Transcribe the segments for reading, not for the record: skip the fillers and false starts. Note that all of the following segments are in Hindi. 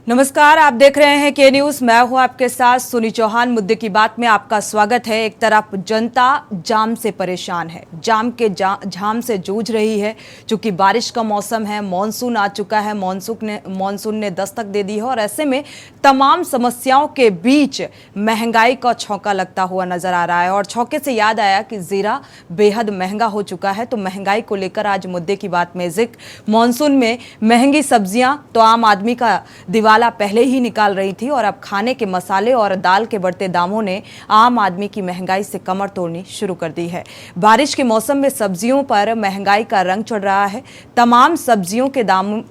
नमस्कार, आप देख रहे हैं के न्यूज। मैं हूं आपके साथ सुनी चौहान। मुद्दे की बात में आपका स्वागत है। एक तरफ जनता जाम से परेशान है, जाम से जूझ रही है। चूंकि बारिश का मौसम है, मानसून आ चुका है, मानसून ने दस्तक दे दी है और ऐसे में तमाम समस्याओं के बीच महंगाई का छौंका लगता हुआ नजर आ रहा है। और छौंके से याद आया कि जीरा बेहद महंगा हो चुका है, तो महंगाई को लेकर आज मुद्दे की बात में जिक्र। मानसून में महंगी सब्जियां तो आम आदमी का दिवाला पहले ही निकाल रही थी और अब खाने के मसाले और दाल के बढ़ते दामों ने आम आदमी की महंगाई से कमर तोड़नी शुरू कर दी है। बारिश के मौसम में सब्जियों पर महंगाई का रंग चढ़ रहा है। तमाम सब्जियों के दाम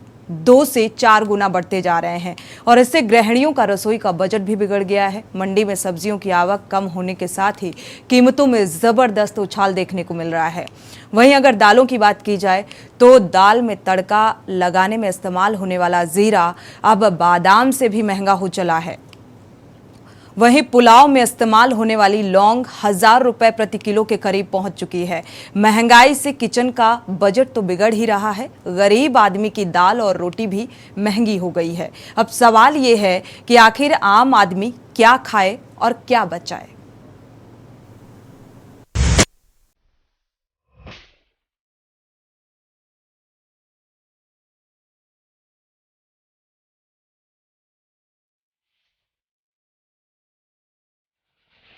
2 से 4 गुना बढ़ते जा रहे हैं और इससे गृहिणियों का रसोई का बजट भी बिगड़ गया है। मंडी में सब्जियों की आवक कम होने के साथ ही कीमतों में जबरदस्त उछाल देखने को मिल रहा है। वहीं अगर दालों की बात की जाए तो दाल में तड़का लगाने में इस्तेमाल होने वाला जीरा अब बादाम से भी महंगा हो चला है। वहीं पुलाव में इस्तेमाल होने वाली लौंग 1000 रुपए प्रति किलो के करीब पहुंच चुकी है। महंगाई से किचन का बजट तो बिगड़ ही रहा है, गरीब आदमी की दाल और रोटी भी महंगी हो गई है। अब सवाल ये है कि आखिर आम आदमी क्या खाए और क्या बचाए।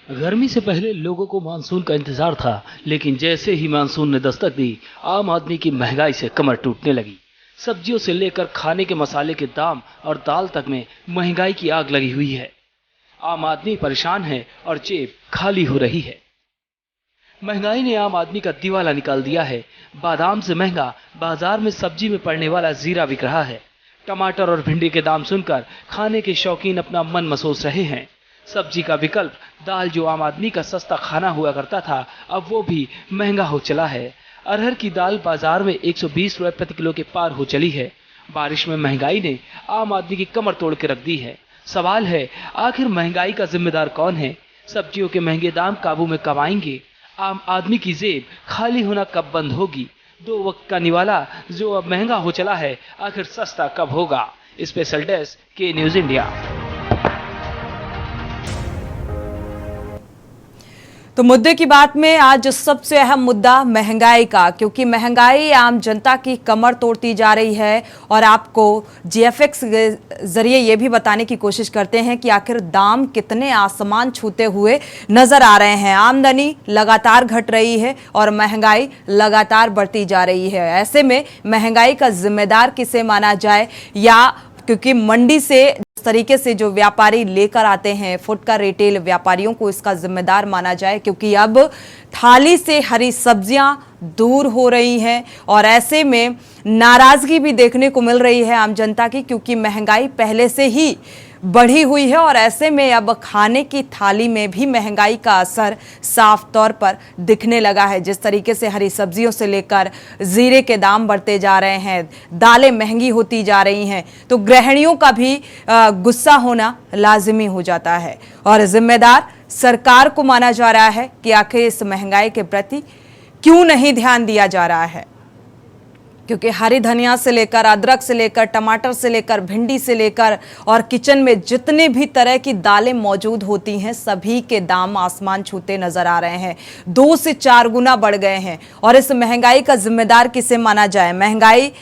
गर्मी से पहले लोगों को मानसून का इंतजार था, लेकिन जैसे ही मानसून ने दस्तक दी, आम आदमी की महंगाई से कमर टूटने लगी। सब्जियों से लेकर खाने के मसाले के दाम और दाल तक में महंगाई की आग लगी हुई है। आम आदमी परेशान है और जेब खाली हो रही है। महंगाई ने आम आदमी का दिवाला निकाल दिया है। बादाम से महंगा बाजार में सब्जी में पड़ने वाला जीरा बिक रहा है। टमाटर और भिंडी के दाम सुनकर खाने के शौकीन अपना मन मसोस रहे हैं। सब्जी का विकल्प दाल, जो आम आदमी का सस्ता खाना हुआ करता था, अब वो भी महंगा हो चला है। अरहर की दाल बाजार में 120 रुपए प्रति किलो के पार हो चली है। बारिश में महंगाई ने आम आदमी की कमर तोड़ के रख दी है। सवाल है, आखिर महंगाई का जिम्मेदार कौन है? सब्जियों के महंगे दाम काबू में कब आएंगे? आम आदमी की जेब खाली होना कब बंद होगी? 2 वक्त का निवाला जो अब महंगा हो चला है, आखिर सस्ता कब होगा? स्पेशल डेस्क, के न्यूज इंडिया। तो मुद्दे की बात में आज सबसे अहम मुद्दा महंगाई का, क्योंकि महंगाई आम जनता की कमर तोड़ती जा रही है। और आपको जीएफएक्स के जरिए ये भी बताने की कोशिश करते हैं कि आखिर दाम कितने आसमान छूते हुए नजर आ रहे हैं। आमदनी लगातार घट रही है और महंगाई लगातार बढ़ती जा रही है। ऐसे में महंगाई का जिम्मेदार किसे माना जाए, या क्योंकि मंडी से इस तरीके से जो व्यापारी लेकर आते हैं, फुटकर रिटेल व्यापारियों को इसका जिम्मेदार माना जाए, क्योंकि अब थाली से हरी सब्जियां दूर हो रही हैं और ऐसे में नाराजगी भी देखने को मिल रही है आम जनता की, क्योंकि महंगाई पहले से ही बढ़ी हुई है और ऐसे में अब खाने की थाली में भी महंगाई का असर साफ तौर पर दिखने लगा है। जिस तरीके से हरी सब्जियों से लेकर जीरे के दाम बढ़ते जा रहे हैं, दालें महंगी होती जा रही हैं, तो गृहिणियों का भी गुस्सा होना लाजिमी हो जाता है। और जिम्मेदार सरकार को माना जा रहा है कि आखिर इस महंगाई के प्रति क्यों नहीं ध्यान दिया जा रहा है, क्योंकि हरी धनिया से लेकर अदरक से लेकर टमाटर से लेकर भिंडी से लेकर और किचन में जितने भी तरह की दालें मौजूद होती हैं, सभी के दाम आसमान छूते नजर आ रहे हैं। 2 से 4 गुना बढ़ गए हैं और इस महंगाई का जिम्मेदार किसे माना जाए? महंगाई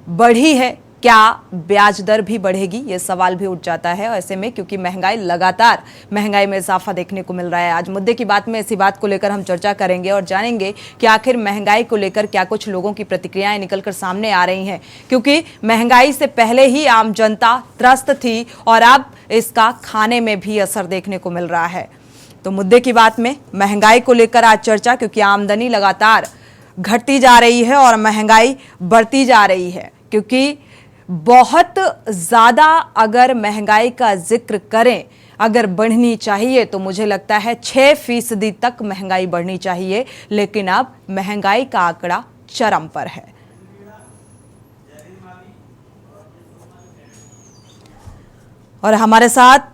बढ़ी है, क्या ब्याज दर भी बढ़ेगी? ये सवाल भी उठ जाता है ऐसे में, क्योंकि लगातार महंगाई में इजाफा देखने को मिल रहा है। आज मुद्दे की बात में इसी बात को लेकर हम चर्चा करेंगे और जानेंगे कि आखिर महंगाई को लेकर क्या कुछ लोगों की प्रतिक्रियाएं निकलकर सामने आ रही हैं, क्योंकि महंगाई से पहले ही आम जनता त्रस्त थी और अब इसका खाने में भी असर देखने को मिल रहा है। तो मुद्दे की बात में महंगाई को लेकर आज चर्चा, क्योंकि आमदनी लगातार घटती जा रही है और महंगाई बढ़ती जा रही है। क्योंकि बहुत ज्यादा अगर महंगाई का जिक्र करें, अगर बढ़नी चाहिए तो मुझे लगता है 6% तक महंगाई बढ़नी चाहिए, लेकिन अब महंगाई का आंकड़ा चरम पर है। और हमारे साथ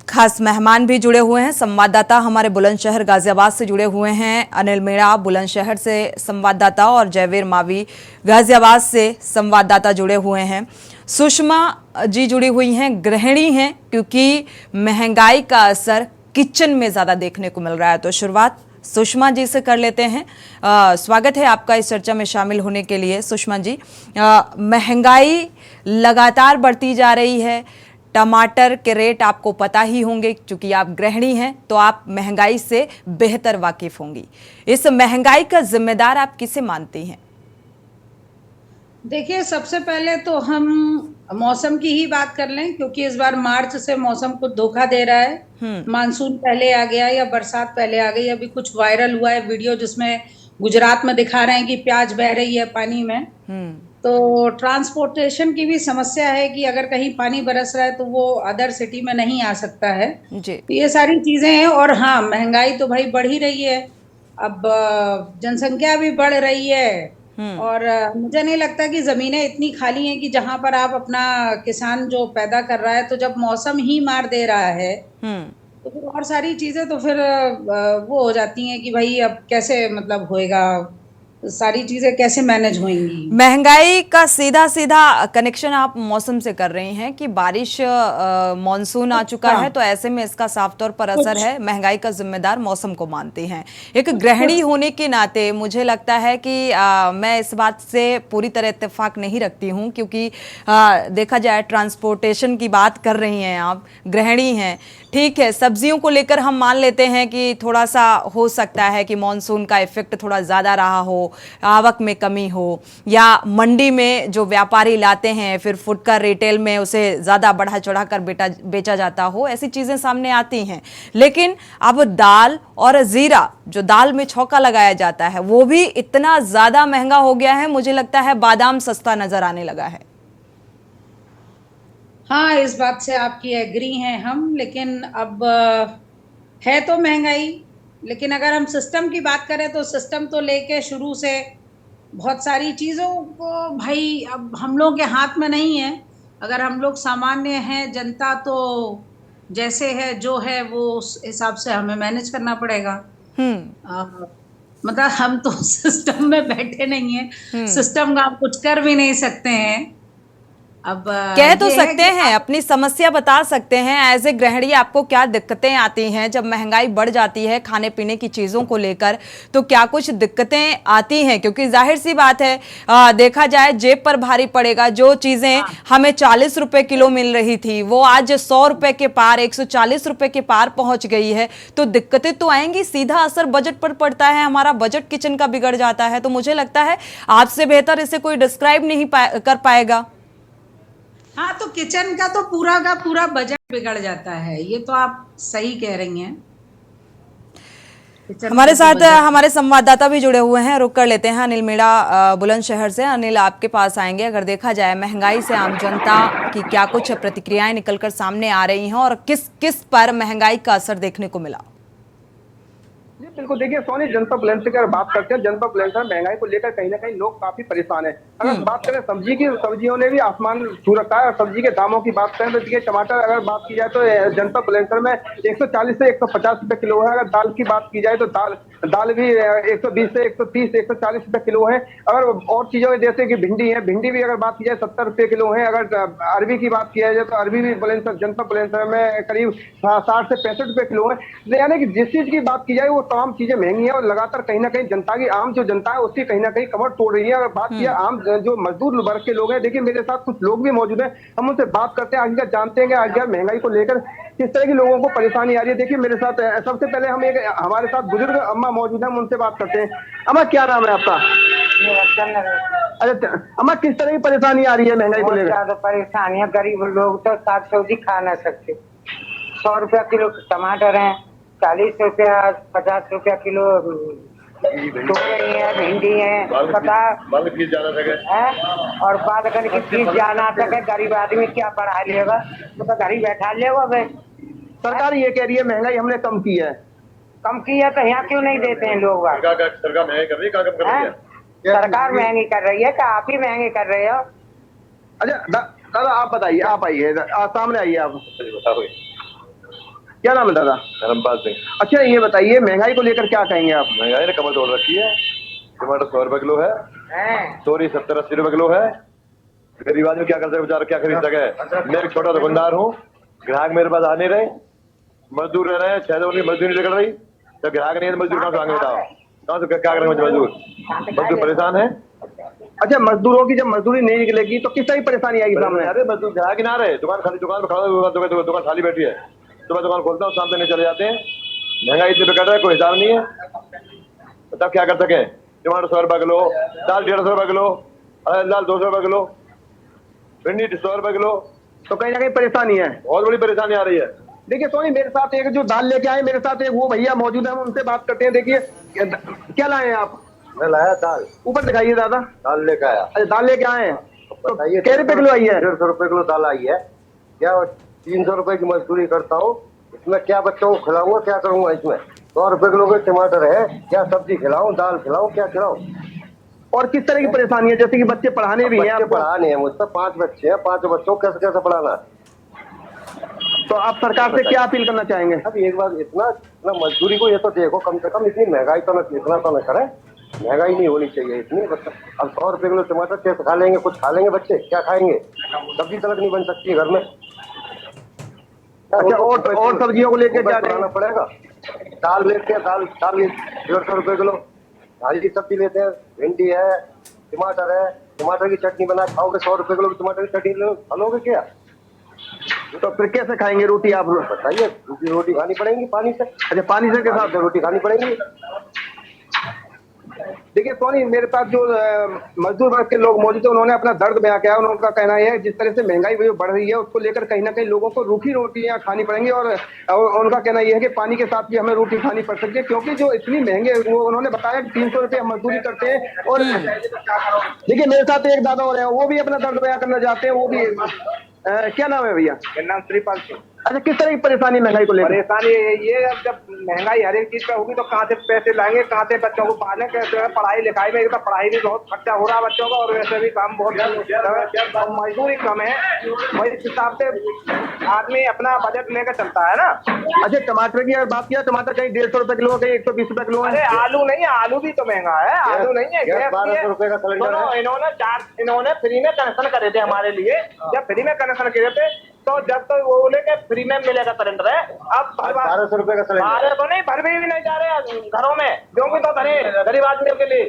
खास मेहमान भी जुड़े हुए हैं। संवाददाता हमारे बुलंदशहर गाजियाबाद से जुड़े हुए हैं। अनिल मीणा बुलंदशहर से संवाददाता और जयवीर मावी गाजियाबाद से संवाददाता जुड़े हुए हैं। सुषमा जी जुड़ी हुई हैं, गृहिणी हैं, क्योंकि महंगाई का असर किचन में ज्यादा देखने को मिल रहा है। तो शुरुआत सुषमा जी से कर लेते हैं। स्वागत है आपका इस चर्चा में शामिल होने के लिए। सुषमा जी, महंगाई लगातार बढ़ती जा रही है। टमाटर के रेट आपको पता ही होंगे, क्योंकि आप गृहिणी हैं तो आप महंगाई से बेहतर वाकिफ होंगी। इस महंगाई का जिम्मेदार आप किसे मानती हैं? देखिए, सबसे पहले तो हम मौसम की ही बात कर लें, क्योंकि इस बार मार्च से मौसम कुछ धोखा दे रहा है। मानसून पहले आ गया या बरसात पहले आ गई। अभी कुछ वायरल हुआ है वीडियो जिसमें गुजरात में दिखा रहे हैं कि प्याज बह रही है पानी में। तो ट्रांसपोर्टेशन की भी समस्या है कि अगर कहीं पानी बरस रहा है तो वो अदर सिटी में नहीं आ सकता है जी। तो ये सारी चीजें हैं। और हाँ, महंगाई तो भाई बढ़ ही रही है। अब जनसंख्या भी बढ़ रही है और मुझे नहीं लगता कि जमीनें इतनी खाली हैं कि जहां पर आप अपना किसान जो पैदा कर रहा है, तो जब मौसम ही मार दे रहा है तो फिर और सारी चीजें तो फिर वो हो जाती हैं कि भाई अब कैसे मतलब होएगा, सारी चीजें कैसे मैनेज होंगी। महंगाई का सीधा सीधा कनेक्शन आप मौसम से कर रही हैं कि बारिश मॉनसून आ चुका है, तो ऐसे में इसका साफ तौर पर असर है। महंगाई का जिम्मेदार मौसम को मानती हैं। एक गृहिणी होने के नाते मुझे लगता है कि मैं इस बात से पूरी तरह इत्तेफाक नहीं रखती हूं, क्योंकि देखा जाए ट्रांसपोर्टेशन की बात कर रही हैं आप, गृहिणी हैं, ठीक है। सब्जियों को लेकर हम मान लेते हैं कि थोड़ा सा हो सकता है कि मॉनसून का इफेक्ट थोड़ा ज़्यादा रहा हो, आवक में कमी हो, या मंडी में जो व्यापारी लाते हैं फिर फुटकर रिटेल में उसे ज़्यादा बढ़ा चढ़ा कर बेचा जाता हो, ऐसी चीज़ें सामने आती हैं। लेकिन अब दाल और ज़ीरा, जो दाल में छौंका लगाया जाता है, वो भी इतना ज़्यादा महंगा हो गया है। मुझे लगता है बादाम सस्ता नज़र आने लगा है। हाँ, इस बात से आपकी एग्री हैं हम। लेकिन अब है तो महंगाई, लेकिन अगर हम सिस्टम की बात करें तो सिस्टम तो लेके शुरू से बहुत सारी चीज़ों को भाई अब हम लोगों के हाथ में नहीं है। अगर हम लोग सामान्य हैं, जनता, तो जैसे है जो है वो उस हिसाब से हमें मैनेज करना पड़ेगा। मतलब हम तो सिस्टम में बैठे नहीं हैं, सिस्टम का हम कुछ कर भी नहीं सकते हैं। अब कह तो सकते हैं, अपनी समस्या बता सकते हैं। एज ए गृहिणी आपको क्या दिक्कतें आती हैं जब महंगाई बढ़ जाती है खाने पीने की चीज़ों को लेकर? तो क्या कुछ दिक्कतें आती हैं? क्योंकि जाहिर सी बात है, देखा जाए जेब पर भारी पड़ेगा। जो चीज़ें हमें 40 रुपए किलो मिल रही थी वो आज 100 रुपए के पार, 140 रुपए के पार पहुंच गई है। तो दिक्कतें तो आएंगी, सीधा असर बजट पर पड़ता है, हमारा बजट किचन का बिगड़ जाता है। तो मुझे लगता है आपसे बेहतर इसे कोई डिस्क्राइब नहीं कर पाएगा। हाँ, तो किचन का तो पूरा का पूरा बजट बिगड़ जाता है, ये तो आप सही कह रही हैं। हमारे साथ हमारे संवाददाता भी जुड़े हुए हैं, रुक कर लेते हैं। अनिल मीणा बुलंदशहर से। अनिल, आपके पास आएंगे। अगर देखा जाए महंगाई से आम जनता की क्या कुछ प्रतिक्रियाएं निकलकर सामने आ रही हैं और किस किस पर महंगाई का असर देखने को मिला? जी बिल्कुल, देखिए सोनी, जनता बुलंदशहर की अगर बात करते हैं, जनता बुलंदशहर महंगाई को लेकर कहीं ना कहीं लोग काफी परेशान है। अगर बात करें सब्जी की, सब्जियों ने भी आसमान छू रखा है। और सब्जी के दामों की बात करें तो देखिए, टमाटर अगर बात की जाए तो जनता बुलंदशहर में 140 से 150 रुपए किलो है। अगर दाल की बात की जाए तो दाल भी 120 से 130 140 रुपए किलो है। अगर और चीजों में जैसे कि भिंडी है, भिंडी भी अगर बात की जाए 70 रुपए किलो है। अगर अरबी की बात की जाए तो अरबी भी बुलंदशहर, जनता बुलंदशहर में करीब 60 से 65 रुपए किलो है। यानी कि जिस चीज की बात की जाए वो तमाम चीजें महंगी है और लगातार कहीं ना कहीं जनता की, आम जो जनता है उसकी कहीं ना कहीं कमर तोड़ रही है। अगर बात की आम जो मजदूर वर्ग के लोग हैं, देखिए मेरे साथ कुछ लोग भी मौजूद हैं, हम उनसे बात करते हैं, आगे जानते हैं कि आगे महंगाई को लेकर किस तरह की लोगों को परेशानी आ रही है। देखिए मेरे साथ सबसे पहले हम एक हमारे साथ बुजुर्ग अम्मा मौजूद है, हम उनसे बात करते हैं। अम्मा, क्या नाम है आपका? अच्छा अम्मा, किस तरह की परेशानी आ रही है महंगाई को लेकर? ज्यादा परेशानी है, गरीब लोग तो साग सब्जी खा ना सकते। 100 रुपया किलो टमाटर है, 40 रुपया 50 रुपया किलो तोरई है, भिंडी है, पता और बाल अगर की फीस जाना सके, गरीब आदमी क्या पढ़ा लेगा, तो घर ही बैठा लेगा। सरकार ये कह रही है महंगाई हमने कम की है। कम की है तो यहाँ क्यों नहीं देते हैं लोग? सरकार महंगाई कर रही है, सरकार महंगी कर रही है, क्या आप ही महंगे कर रहे हो? अच्छा दादा आप बताइए, आप आइए सामने आइए आप। क्या नाम है दादा? धर्मपाल सिंह। अच्छा ये बताइए महंगाई को लेकर क्या कहेंगे आप? महंगाई ने कमर तोड़ रखी है। टमाटर 100 रुपए किलो है, तोरी 70-80 रुपए किलो है। गरीब आदमी क्या कर सके बेचारा, क्या खरीद सके? मैं एक छोटा दुकानदार हूँ, ग्राहक मेरे पास आ नहीं रहे, मजदूर रह रहे हैं, 6 दिन मजदूरी निकल रही, तो ग्राहक नहीं है तो मजदूर कहाँ से आएंगे बताओ? कहाँ से क्या करेंगे मजदूर परेशान है। अच्छा मजदूरों की जब मजदूरी नहीं निकलेगी तो किस तरह की परेशानी आएगी सामने? अरे मजदूर ग्राहक ही ना रहे, दुकान में खड़ा, दुकान खाली बैठी है। सुबह दुकान खोलता हूँ, शाम तक नहीं चले जाते हैं। महंगाई इतनी बेकार है, कोई हिसाब नहीं है। तब क्या कर सके? टमाटर 100 रुपए किलो, दाल 150 रुपए किलो, दाल 200 रुपए किलो, भिंडी 100 रुपए किलो। तो कहीं ना कहीं परेशानी है, बहुत बड़ी परेशानी आ रही है। देखिए सोनी मेरे साथ एक जो दाल लेके आए, मेरे साथ एक वो भैया मौजूद है, हम उनसे बात करते हैं। देखिए क्या लाए हैं आप? मैं लाया दाल। ऊपर दिखाइए दादा। दाल लेके आया। अच्छा दाल लेके आए हैं, तो बताइए क्या रुपए किलो आई है? 150 रुपए किलो दाल आई है। क्या 300 रुपए की मजदूरी करता हूँ, इसमें क्या बच्चों को खिलाऊंगा, क्या करूंगा? इसमें 100 रुपए किलो के टमाटर है, क्या सब्जी खिलाऊं, दाल खिलाऊं, क्या खिलाऊं? और किस तरह की परेशानी है? जैसे कि बच्चे पढ़ाने भी हैं, पढ़ाने हैं मुझसे, 5 बच्चे हैं, 5 बच्चों को कैसे कैसे पढ़ाना? तो आप सरकार से क्या अपील करना चाहेंगे? अब एक बार इतना मजदूरी को ये तो देखो, कम से कम इतनी महंगाई तो इतना तो न करे। महंगाई नहीं होनी चाहिए इतनी। अब 100 रुपए किलो टमाटर कैसे खा लेंगे? कुछ खा लेंगे बच्चे? क्या खाएंगे? सब्जी तक नहीं बन सकती है घर में। अच्छा और सब्जियों को लेकर क्या कराना पड़ेगा? दाल लेते हैं, दाल 150 रुपए किलो। हरी सब्जी लेते हैं, भिंडी है, टमाटर है, टमाटर की चटनी बना खाओगे? 100 रुपए किलो टमाटर की चटनी लोगे क्या? तो फिर कैसे खाएंगे रोटी? आप बताइए, रोटी खानी पड़ेगी पानी से। अच्छा पानी से के साथ रोटी खानी पड़ेगी। देखिए सोनी मेरे पास जो मजदूर वर्ग के लोग मौजूद है, उन्होंने अपना दर्द बयां किया है। उनका कहना है जिस तरह से महंगाई बढ़ रही है उसको लेकर कहीं ना कहीं लोगों को रूखी रोटियां खानी पड़ेंगी, और उनका कहना यह है कि पानी के साथ भी हमें रोटी खानी पड़ सकती है, क्योंकि जो इतनी महंगे, वो उन्होंने बताया कि 300 रुपये मजदूरी करते हैं। और देखिए मेरे साथ एक दादा और है, वो भी अपना दर्द बयां करना चाहते हैं। वो भी क्या नाम है भैया? मेरा नाम श्रीपाल सिंह। अच्छा किस तरह की परेशानी महंगाई को लेकर? परेशानी ये है, जब महंगाई हर एक चीज पे होगी तो कहाँ से पैसे लाएंगे, कहाँ से बच्चों को पालें, कैसे पढ़ाई लिखाई में? तो पढ़ाई भी बहुत खर्चा हो रहा है बच्चों का, और वैसे भी काम बहुत मजदूरी कम है। वही हिसाब से आदमी अपना बजट लेकर चलता है ना। अच्छा टमाटर की अगर बात किया, टमाटर कहीं 150 रुपए किलो, कहीं 120 रुपए किलो है। अरे आलू नहीं है, आलू भी तो महंगा है। आलू नहीं है, गैस 1200 रुपए का सिलेंडर है। इन्होंने फ्री में कनेक्शन करे थे हमारे लिए। जब फ्री में कनेक्शन करे थे तो जब तो वो बोले के फ्री में मिलेगा सिलेंडर है। अब 1200 रुपए का सिलेंडर तो नहीं, भर भी नहीं जा रहे घरों में, क्योंकि तो धरे गरीब आदमियों के लिए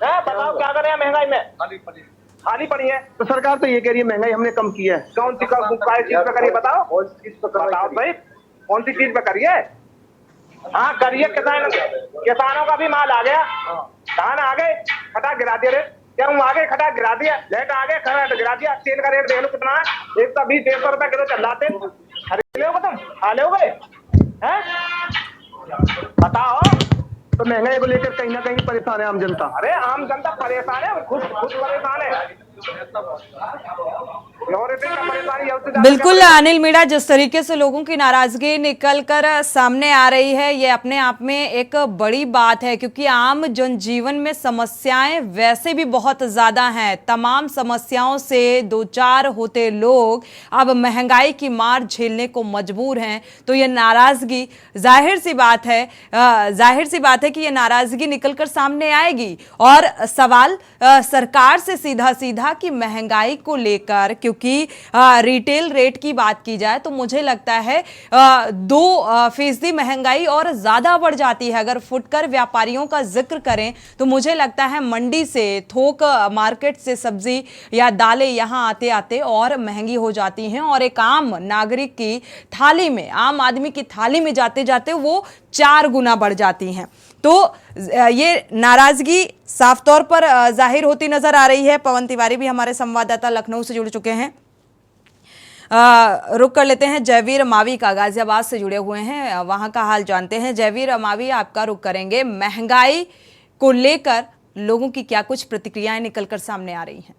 है। बताओ क्या करें महंगाई में? खाली पड़ी है। तो सरकार तो ये कह रही है महंगाई हमने कम की है। कौन सी चीज पे करिए? बताओ बताओ भाई, कौन सी चीज पे करिए? हाँ करिए। किसानों का भी माल आ गया, धान आ गए, खटा गिरा दिया। क्या हूँ आगे खटा गिरा दिया, लेट आ गए खटा गिरा दिया। तेल का रेट देख लो कितना है, 120-150 रुपए किलो चल रहा। तेल खरीद लोगे तुम? खा लोगे? हैं बताओ। तो महंगाई को लेकर कहीं ना कहीं परेशान है आम जनता। अरे आम जनता परेशान है, खुद परेशान है। बिल्कुल अनिल मीणा, जिस तरीके से लोगों की नाराजगी निकलकर सामने आ रही है, ये अपने आप में एक बड़ी बात है, क्योंकि आम जनजीवन में समस्याएं वैसे भी बहुत ज्यादा हैं। तमाम समस्याओं से दो चार होते लोग अब महंगाई की मार झेलने को मजबूर हैं। तो ये नाराजगी जाहिर सी बात है कि ये नाराजगी निकलकर सामने आएगी। और सवाल सरकार से सीधा सीधा कि महंगाई को लेकर, क्योंकि रिटेल रेट की बात की जाए तो मुझे लगता है 2% महंगाई और ज्यादा बढ़ जाती है। अगर फुटकर व्यापारियों का जिक्र करें तो मुझे लगता है मंडी से, थोक मार्केट से सब्जी या दालें यहां आते आते और महंगी हो जाती हैं, और एक आम नागरिक की थाली में, आम आदमी की थाली में जाते जाते वो 4 गुना बढ़ जाती हैं। तो ये नाराजगी साफ तौर पर जाहिर होती नजर आ रही है। पवन तिवारी भी हमारे संवाददाता लखनऊ से जुड़ चुके हैं। रुक कर लेते हैं जयवीर मावी का, गाजियाबाद से जुड़े हुए हैं, वहां का हाल जानते हैं। जयवीर मावी, आपका रुक करेंगे। महंगाई को लेकर लोगों की क्या कुछ प्रतिक्रियाएं निकलकर सामने आ रही हैं?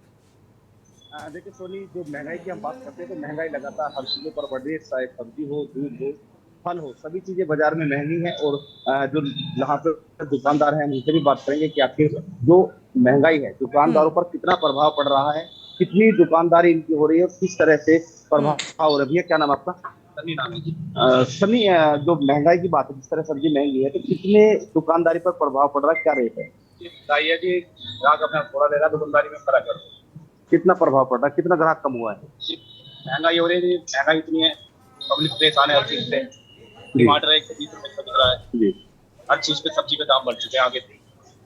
देखिए सोनी, जो महंगाई की हम बात करते हैं तो महंगाई लगातार हर चीजों पर बढ़ रही है। चाहे सब्जी हो, दूध हो, फल हो, सभी चीजें बाजार में महंगी हैं। और जो यहाँ पे दुकानदार हैं उनसे भी बात करेंगे कि आखिर जो महंगाई है दुकानदारों पर कितना प्रभाव पड़ रहा है, कितनी दुकानदारी इनकी हो रही है, किस तरह से प्रभाव हो रही है। क्या नाम आपका? सनी नाम है जी। सनी, जो महंगाई की बात है, जिस तरह सब्जी महंगी है तो कितने दुकानदारी पर प्रभाव पड़ रहा है, क्या रेट है? बताइए जी, ग्राहक अपना थोड़ा ले रहा है, दुकानदारी में फर्क है। कितना प्रभाव पड़ रहा है, कितना ग्राहक कम हुआ है? महंगाई हो रही है, महंगाई इतनी है, पब्लिक परेशान है हर चीज से। टमाटर 120 रुपए का बिक रहा है जी। हर चीज पे, सब्जी पे दाम बढ़ चुके हैं आगे।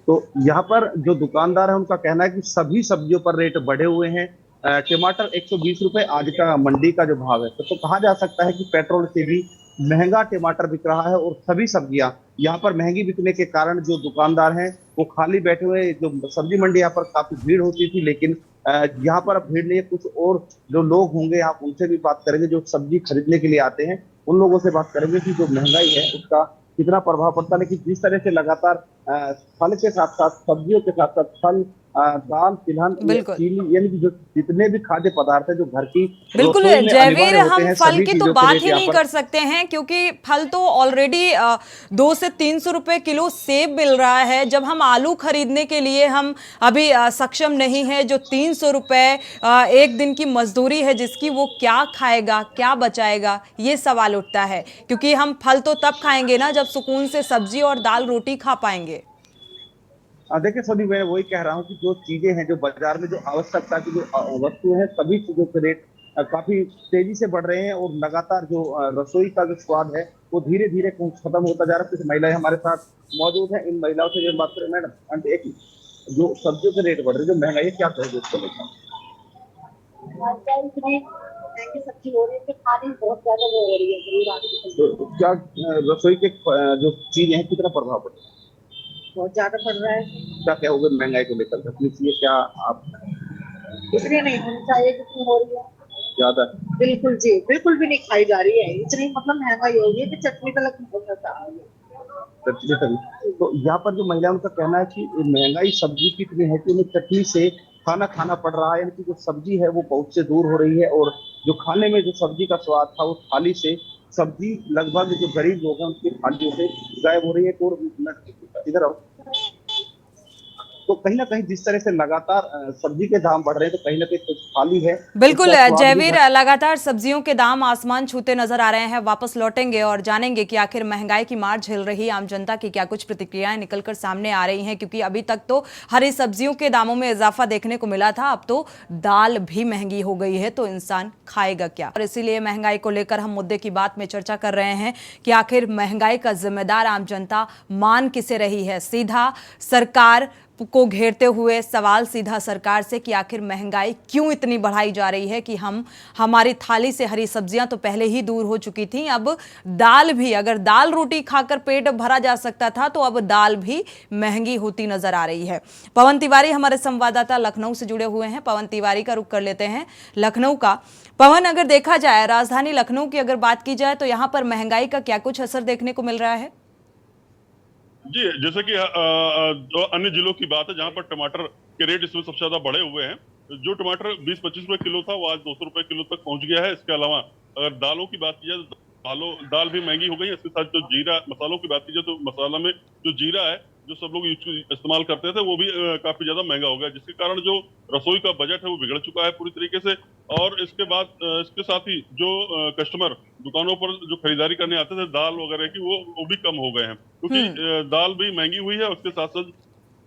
तो यहाँ पर जो दुकानदार है उनका कहना है कि सभी सब्जियों पर रेट बढ़े हुए हैं। टमाटर 120 रुपए आज का मंडी का जो भाव है, तो कहा जा सकता है कि पेट्रोल से भी महंगा टमाटर बिक रहा है। और सभी सब्जियां यहाँ पर महंगी बिकने के कारण जो दुकानदार हैं वो खाली बैठे हुए। जो सब्जी मंडी यहाँ पर काफी भीड़ होती थी, लेकिन यहाँ पर अब भीड़ नहीं है। कुछ और जो लोग होंगे, आप उनसे भी बात करेंगे जो सब्जी खरीदने के लिए आते हैं, उन लोगों से बात करेंगे कि जो महंगाई है उसका कितना प्रभाव पड़ता है। लेकिन जिस तरह से लगातार फल के साथ साथ सब्जियों के साथ साथ फल, दाल, तिलहन, बिल्कुल। चीनी, यानी कि जो जितने भी खाद्य पदार्थ है जो घर की बिल्कुल रसोई में जयवीर, अनिवार्य होते हम हैं, फल सभी की तो चीजों के बात रेट ही यहाँ नहीं पर कर सकते हैं, क्योंकि फल तो ऑलरेडी 200 से 300 रुपए किलो सेब मिल रहा है। जब हम आलू खरीदने के लिए हम अभी सक्षम नहीं है, जो 300 रुपए एक दिन की मजदूरी है जिसकी, वो क्या खाएगा, क्या बचाएगा, ये सवाल उठता है। क्योंकि हम फल तो तब खाएंगे ना जब सुकून से सब्जी और दाल रोटी खा पाएंगे। देखिए सोनी, मैं वही कह रहा हूँ कि जो चीजें हैं, जो बाजार में जो आवश्यकता की जो वस्तु है, सभी चीजों के रेट काफी तेजी से बढ़ रहे हैं। और लगातार जो रसोई का जो स्वाद है वो धीरे धीरे खत्म होता जा रहा है। कुछ महिलाएं हमारे साथ मौजूद हैं, इन महिलाओं से जो बात करें। मैडम, एक जो सब्जियों के रेट बढ़ रहे हैं, जो महंगाई है, क्या कहोगे उसको लेकर? महंगी सब्जी हो रही है, खाने बहुत ज्यादा वो हो रही है गरीब आदमी को। तो क्या रसोई के जो चीजें हैं, कितना प्रभाव पड़ रहा है? बहुत ज्यादा पड़ रहा है। क्या कहोगे महंगाई को लेकर? अपनी चीजें क्या आप? इतनी नहीं होनी चाहिए जितनी हो रही है। ज्यादा? बिल्कुल जी, बिल्कुल भी नहीं खाई जा रही है। इतनी मतलब महंगाई हो रही है कि चटनी तक नहीं हो सकता। तो यहाँ पर जो महिला, उनका कहना है कि महंगाई सब्जी की इतनी है कि उन्हें चटनी से खाना खाना पड़ रहा है। यानी कि जो सब्जी है वो बहुत से दूर हो रही है, और जो खाने में जो सब्जी का स्वाद था, उस थाली से सब्जी लगभग जो गरीब लोग हैं उनकी थालियों से गायब हो रही है। और इधर आओ। तो कहीं ना कहीं जिस तरह से लगातार सब्जी के दाम बढ़ रहे हैं, तो कहीं ना कहीं कुछ खाली है। बिल्कुल जयवीर, लगातार सब्जियों के दाम आसमान छूते नजर आ रहे हैं। वापस लौटेंगे और जानेंगे कि आखिर महंगाई की मार झेल रही आम जनता की क्या कुछ प्रतिक्रियाएं निकलकर सामने आ रही हैं। क्योंकि अभी तक तो हरी सब्जियों के दामों में इजाफा देखने को मिला था, अब तो दाल भी महंगी हो गई है, तो इंसान खाएगा क्या? और इसीलिए महंगाई को लेकर हम मुद्दे की बात में चर्चा कर रहे हैं कि आखिर महंगाई का जिम्मेदार आम जनता मान किसे रही है। सीधा सरकार को घेरते हुए सवाल सीधा सरकार से कि आखिर महंगाई क्यों इतनी बढ़ाई जा रही है कि हमारी थाली से हरी सब्जियां तो पहले ही दूर हो चुकी थी, अब दाल भी, अगर दाल रोटी खाकर पेट भरा जा सकता था तो अब दाल भी महंगी होती नजर आ रही है। पवन तिवारी हमारे संवाददाता लखनऊ से जुड़े हुए हैं। पवन तिवारी का रुख कर लेते हैं लखनऊ का। पवन, अगर देखा जाए राजधानी लखनऊ की अगर बात की जाए तो यहाँ पर महंगाई का क्या कुछ असर देखने को मिल रहा है? जी, जैसे कि अन्य जिलों की बात है जहां पर टमाटर के रेट इसमें सबसे ज्यादा बढ़े हुए हैं। जो टमाटर 20-25 रुपए किलो था वो आज 200 रुपए किलो तक पहुंच गया है। इसके अलावा अगर दालों की बात की जाए तो दाल भी महंगी हो गई है। इसके साथ जो जीरा, मसालों की बात की जाए तो मसाला में जो जीरा है, जो सब लोग इस्तेमाल करते थे, वो भी काफी ज्यादा महंगा हो गया, जिसके कारण जो रसोई का बजट है वो बिगड़ चुका है पूरी तरीके से। और इसके बाद इसके साथ ही जो कस्टमर दुकानों पर जो खरीदारी करने आते थे दाल वगैरह की, वो भी कम हो गए हैं, क्योंकि दाल भी महंगी हुई है। उसके साथ साथ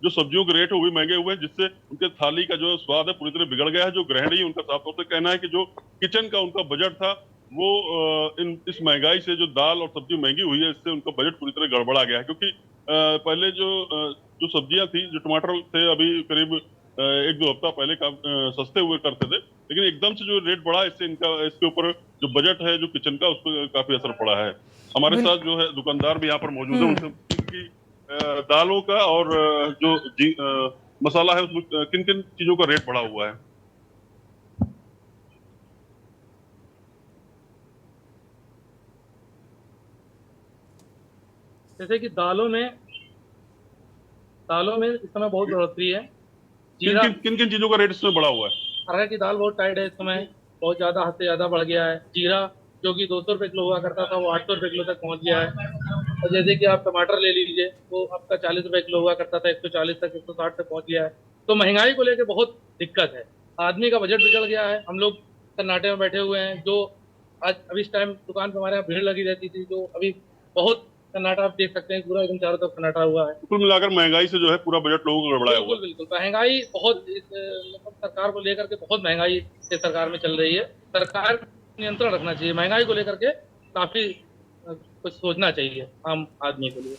जो सब्जियों के रेट है वो भी महंगे हुए हैं, जिससे उनके थाली का जो स्वाद है पूरी तरह बिगड़ गया है। जो गृहिणी, उनका साफ तौर से कहना है कि जो किचन का उनका बजट था वो इस महंगाई से, जो दाल और सब्जी महंगी हुई है, इससे उनका बजट पूरी तरह गड़बड़ा गया है। क्योंकि पहले जो सब्जियां थी, जो टमाटर थे, अभी करीब 1-2 हफ्ता पहले सस्ते हुए करते थे, लेकिन एकदम से जो रेट बढ़ा, इससे इसके ऊपर जो बजट है जो किचन का, उस पर काफी असर पड़ा है। हमारे साथ जो है दुकानदार भी यहाँ पर मौजूद है, उनसे दालों का और जो मसाला है उसमें किन किन चीजों का रेट बढ़ा हुआ है। जैसे कि दालों में इस समय बहुत बढ़ोतरी है। जीरा, किन किन चीजों का रेट इसमें बढ़ा हुआ है? अरहर की दाल बहुत टाइट है इस समय, बहुत ज्यादा, हद से ज्यादा बढ़ गया है। जीरा जो कि 200 रुपए किलो हुआ करता था वो 800 रुपए किलो तक पहुंच गया है। और जैसे कि आप टमाटर ले लीजिए, वो आपका 40 रुपए किलो हुआ करता था, 140 तक, 160 तक पहुंच गया है। तो महंगाई को लेकर बहुत दिक्कत है, आदमी का बजट बिगड़ गया है। हम लोग सन्नाटे में बैठे हुए हैं। जो आज अभी इस टाइम दुकान पे हमारे यहाँ भीड़ लगी रहती थी, जो अभी बहुत सन्नाटा आप देख सकते हैं, पूरा एकदम चारों तरफ सन्नाटा हुआ है। कुल मिलाकर महंगाई से जो है पूरा बजट लोगों का गड़बड़ाया हुआ बिल्कुल बिल्कुल, महंगाई बहुत मतलब सरकार को लेकर के बहुत महंगाई से सरकार में चल रही है। सरकार नियंत्रण रखना चाहिए महंगाई को लेकर के, काफी कुछ सोचना चाहिए आम आदमी के लिए।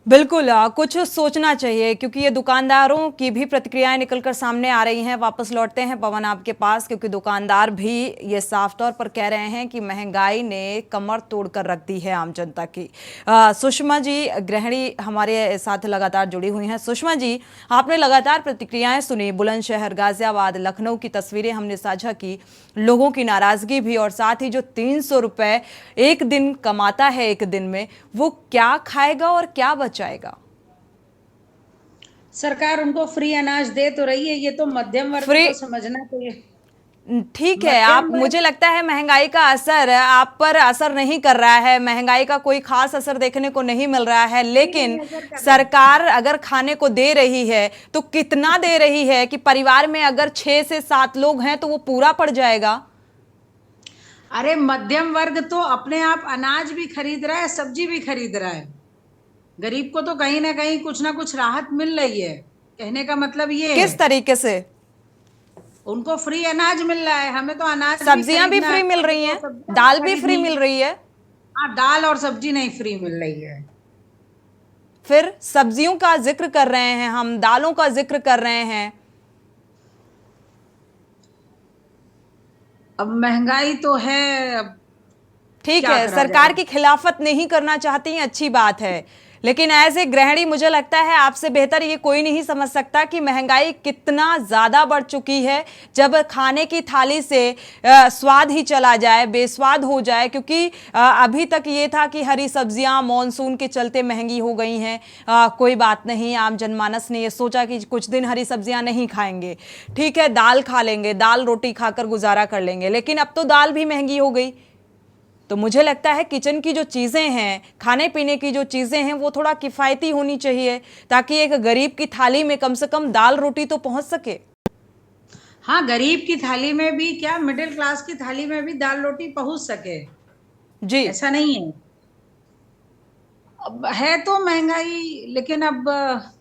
बिल्कुल कुछ सोचना चाहिए, क्योंकि ये दुकानदारों की भी प्रतिक्रियाएं निकलकर सामने आ रही हैं। वापस लौटते हैं पवन आपके पास, क्योंकि दुकानदार भी ये साफ तौर पर कह रहे हैं कि महंगाई ने कमर तोड़कर रख दी है आम जनता की। सुषमा जी गृहिणी हमारे साथ लगातार जुड़ी हुई हैं। सुषमा जी, आपने लगातार प्रतिक्रियाएं सुनी, बुलंदशहर, गाजियाबाद, लखनऊ की तस्वीरें हमने साझा की, लोगों की नाराजगी भी, और साथ ही जो 300 रुपये एक दिन कमाता है एक दिन में, वो क्या खाएगा और क्या बचाएगा? सरकार उनको फ्री अनाज दे तो रही है, ये तो मध्यम वर्ग को समझना चाहिए। ठीक है, आप, मुझे लगता है महंगाई का असर आप पर असर नहीं कर रहा है, महंगाई का कोई खास असर देखने को नहीं मिल रहा है, लेकिन सरकार अगर खाने को दे रही है तो कितना दे रही है कि परिवार में अगर 6 से 7 लोग हैं तो वो पूरा पड़ जाएगा? अरे मध्यम वर्ग तो अपने आप अनाज भी खरीद रहा है, सब्जी भी खरीद रहा है। गरीब को तो कहीं ना कहीं कुछ ना कुछ राहत मिल रही है। कहने का मतलब ये किस तरीके से? उनको फ्री अनाज मिल रहा है, हमें तो अनाज, सब्जियां भी फ्री मिल रही हैं, दाल भी फ्री मिल रही है। हाँ, दाल और सब्जी नहीं फ्री मिल रही है। फिर सब्जियों का जिक्र कर रहे हैं हम, दालों का जिक्र कर रहे हैं। अब महंगाई तो है, ठीक है, सरकार की खिलाफत नहीं करना चाहती हैं, अच्छी बात है, लेकिन एज ए गृहिणी मुझे लगता है आपसे बेहतर ये कोई नहीं समझ सकता कि महंगाई कितना ज़्यादा बढ़ चुकी है। जब खाने की थाली से स्वाद ही चला जाए, बेस्वाद हो जाए, क्योंकि अभी तक ये था कि हरी सब्जियां मॉनसून के चलते महंगी हो गई हैं, कोई बात नहीं, आम जनमानस ने ये सोचा कि कुछ दिन हरी सब्जियां नहीं खाएंगे, ठीक है, दाल खा लेंगे, दाल रोटी खाकर गुजारा कर लेंगे, लेकिन अब तो दाल भी महंगी हो गई। तो मुझे लगता है किचन की जो चीज़ें हैं, खाने पीने की जो चीज़ें हैं, वो थोड़ा किफ़ायती होनी चाहिए, ताकि एक गरीब की थाली में कम से कम दाल रोटी तो पहुंच सके। हाँ, गरीब की थाली में भी क्या, मिडिल क्लास की थाली में भी दाल रोटी पहुंच सके जी, ऐसा नहीं है। अब है तो महंगाई, लेकिन अब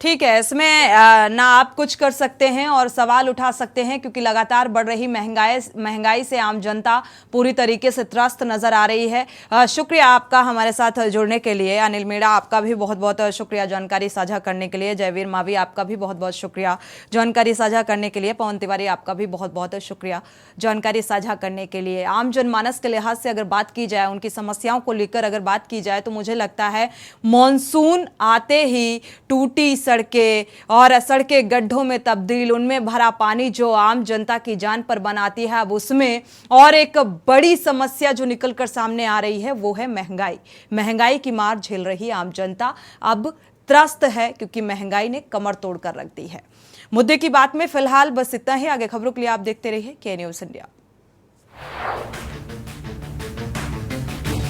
ठीक है, इसमें ना आप कुछ कर सकते हैं और सवाल उठा सकते हैं, क्योंकि लगातार बढ़ रही महंगाई से आम जनता पूरी तरीके से त्रस्त नजर आ रही है। शुक्रिया आपका हमारे साथ जुड़ने के लिए। अनिल मीणा, आपका भी बहुत बहुत शुक्रिया जानकारी साझा करने के लिए। जयवीर मावी, आपका भी बहुत बहुत शुक्रिया जानकारी साझा करने के लिए। पवन तिवारी, आपका भी बहुत बहुत शुक्रिया जानकारी साझा करने के लिए। आम जनमानस के लिहाज से अगर बात की जाए, उनकी समस्याओं को लेकर अगर बात की जाए, तो मुझे लगता है मॉनसून आते ही टूटी सड़कें और सड़कें गड्ढों में तब्दील, उनमें भरा पानी जो आम जनता की जान पर बनाती है, अब उसमें और एक बड़ी समस्या जो निकलकर सामने आ रही है वो है महंगाई। महंगाई की मार झेल रही आम जनता अब त्रस्त है, क्योंकि महंगाई ने कमर तोड़कर रख दी है। मुद्दे की बात में फिलहाल बस इतना ही। आगे खबरों के लिए आप देखते रहिए के न्यूज़ इंडिया।